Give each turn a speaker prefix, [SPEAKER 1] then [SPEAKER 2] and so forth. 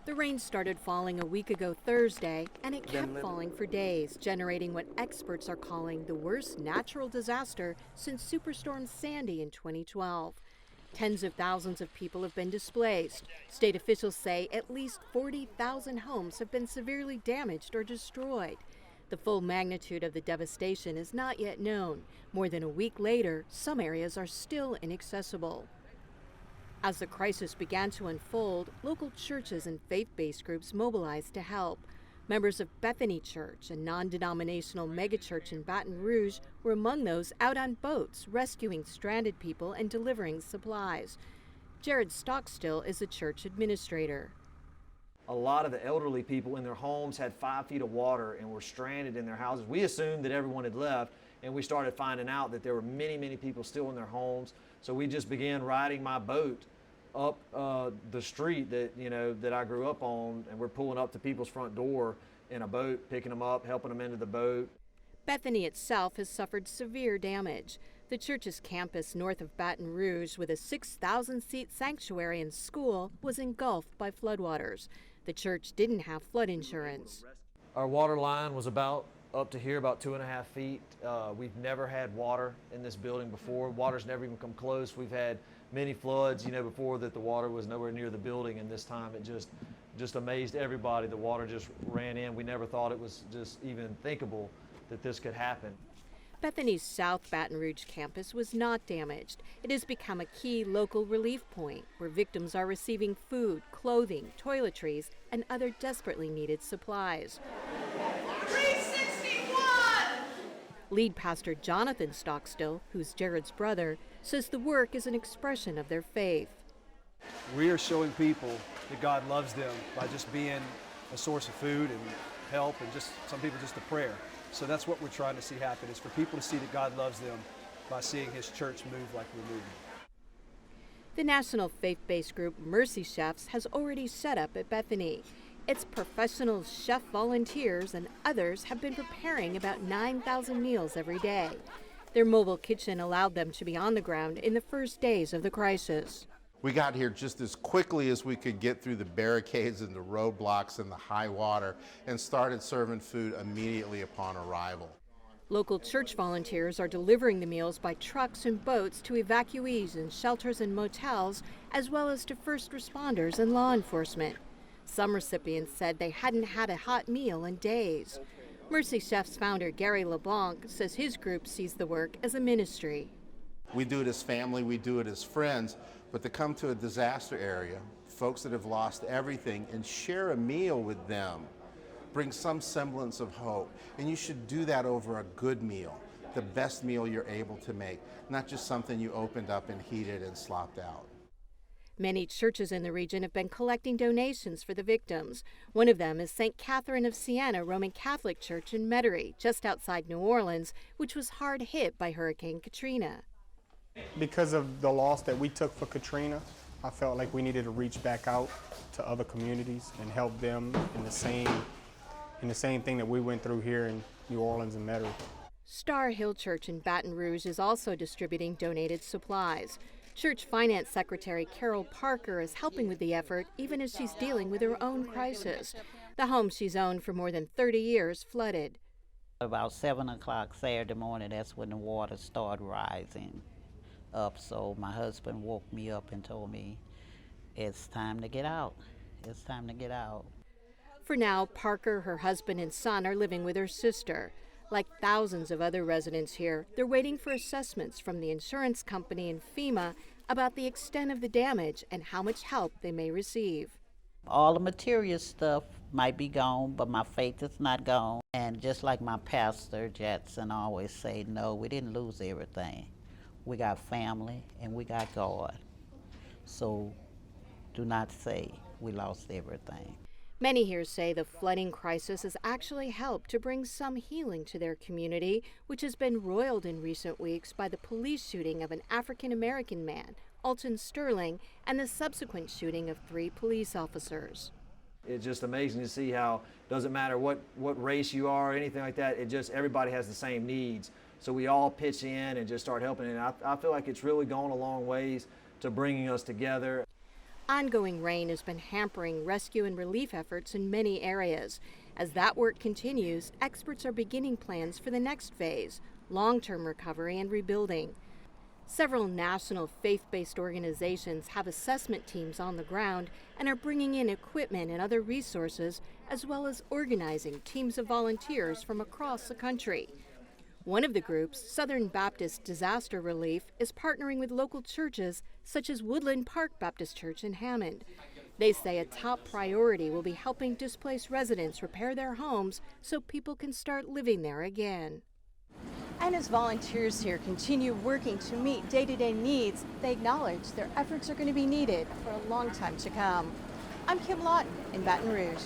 [SPEAKER 1] The rain started falling a week ago Thursday, and it kept falling for days, generating what experts are calling the worst natural disaster since Superstorm Sandy in 2012. Tens of thousands of people have been displaced. State officials say at least 40,000 homes have been severely damaged or destroyed. The full magnitude of the devastation is not yet known. More than a week later, some areas are still inaccessible. As the crisis began to unfold, local churches and faith-based groups mobilized to help. Members of Bethany Church, a non-denominational megachurch in Baton Rouge, were among those out on boats, rescuing stranded people and delivering supplies. Jared Stockstill is a church administrator.
[SPEAKER 2] A lot of the elderly people in their homes had 5 feet of water and were stranded in their houses. We assumed that everyone had left, and we started finding out that there were many, many people still in their homes. So we just began riding my boat up the street that I grew up on, and we're pulling up to people's front door in a boat, picking them up, helping them into the boat.
[SPEAKER 1] Bethany itself has suffered severe damage. The church's campus north of Baton Rouge, with a 6,000-seat sanctuary and school, was engulfed by floodwaters. The church didn't have flood insurance.
[SPEAKER 2] Our water line was about up to here, about 2.5 feet. We've never had water in this building before. Water's never even come close. We've had many floods, before that the water was nowhere near the building, and this time it just amazed everybody. The water just ran in. We never thought it was just even thinkable that this could happen.
[SPEAKER 1] Bethany's South Baton Rouge campus was not damaged. It has become a key local relief point where victims are receiving food, clothing, toiletries, and other desperately needed supplies.
[SPEAKER 3] 361!
[SPEAKER 1] Lead pastor Jonathan Stockstill, who's Jared's brother, says the work is an expression of their faith.
[SPEAKER 4] We are showing people that God loves them by just being a source of food and help, and just some people just a prayer. So that's what we're trying to see happen, is for people to see that God loves them by seeing His church move like we're moving.
[SPEAKER 1] The national faith-based group Mercy Chefs has already set up at Bethany. Its professional chef volunteers and others have been preparing about 9,000 meals every day. Their mobile kitchen allowed them to be on the ground in the first days of the crisis.
[SPEAKER 5] We got here just as quickly as we could get through the barricades and the roadblocks and the high water, and started serving food immediately upon arrival.
[SPEAKER 1] Local church volunteers are delivering the meals by trucks and boats to evacuees in shelters and motels, as well as to first responders and law enforcement. Some recipients said they hadn't had a hot meal in days. Mercy Chefs founder Gary LeBlanc says his group sees the work as a ministry.
[SPEAKER 5] We do it as family, we do it as friends, but to come to a disaster area, folks that have lost everything, and share a meal with them brings some semblance of hope. And you should do that over a good meal, the best meal you're able to make, not just something you opened up and heated and slopped out.
[SPEAKER 1] Many churches in the region have been collecting donations for the victims. One of them is St. Catherine of Siena Roman Catholic Church in Metairie, just outside New Orleans, which was hard hit by Hurricane Katrina.
[SPEAKER 6] Because of the loss that we took for Katrina, I felt like we needed to reach back out to other communities and help them in the same thing that we went through here in New Orleans and Metairie.
[SPEAKER 1] Star Hill Church in Baton Rouge is also distributing donated supplies. Church Finance Secretary Carol Parker is helping with the effort, even as she's dealing with her own crisis. The home she's owned for more than 30 years flooded.
[SPEAKER 7] About 7 o'clock Saturday morning, that's when the water started rising up. So my husband woke me up and told me, it's time to get out. It's time to get out.
[SPEAKER 1] For now, Parker, her husband, and son are living with her sister. Like thousands of other residents here, they're waiting for assessments from the insurance company and FEMA about the extent of the damage and how much help they may receive.
[SPEAKER 7] All the material stuff might be gone, but my faith is not gone. And just like my pastor, Jetson, always say, no, we didn't lose everything. We got family and we got God. So do not say we lost everything.
[SPEAKER 1] Many here say the flooding crisis has actually helped to bring some healing to their community, which has been roiled in recent weeks by the police shooting of an African-American man, Alton Sterling, and the subsequent shooting of 3 police officers.
[SPEAKER 2] It's just amazing to see how it doesn't matter what race you are or anything like that, everybody has the same needs. So we all pitch in and just start helping, and I feel like it's really gone a long ways to bringing us together.
[SPEAKER 1] Ongoing rain has been hampering rescue and relief efforts in many areas. As that work continues, experts are beginning plans for the next phase, long-term recovery and rebuilding. Several national faith-based organizations have assessment teams on the ground and are bringing in equipment and other resources, as well as organizing teams of volunteers from across the country. One of the groups, Southern Baptist Disaster Relief, is partnering with local churches such as Woodland Park Baptist Church in Hammond. They say a top priority will be helping displaced residents repair their homes so people can start living there again.
[SPEAKER 3] And as volunteers here continue working to meet day-to-day needs, they acknowledge their efforts are going to be needed for a long time to come. I'm Kim Lawton in Baton Rouge.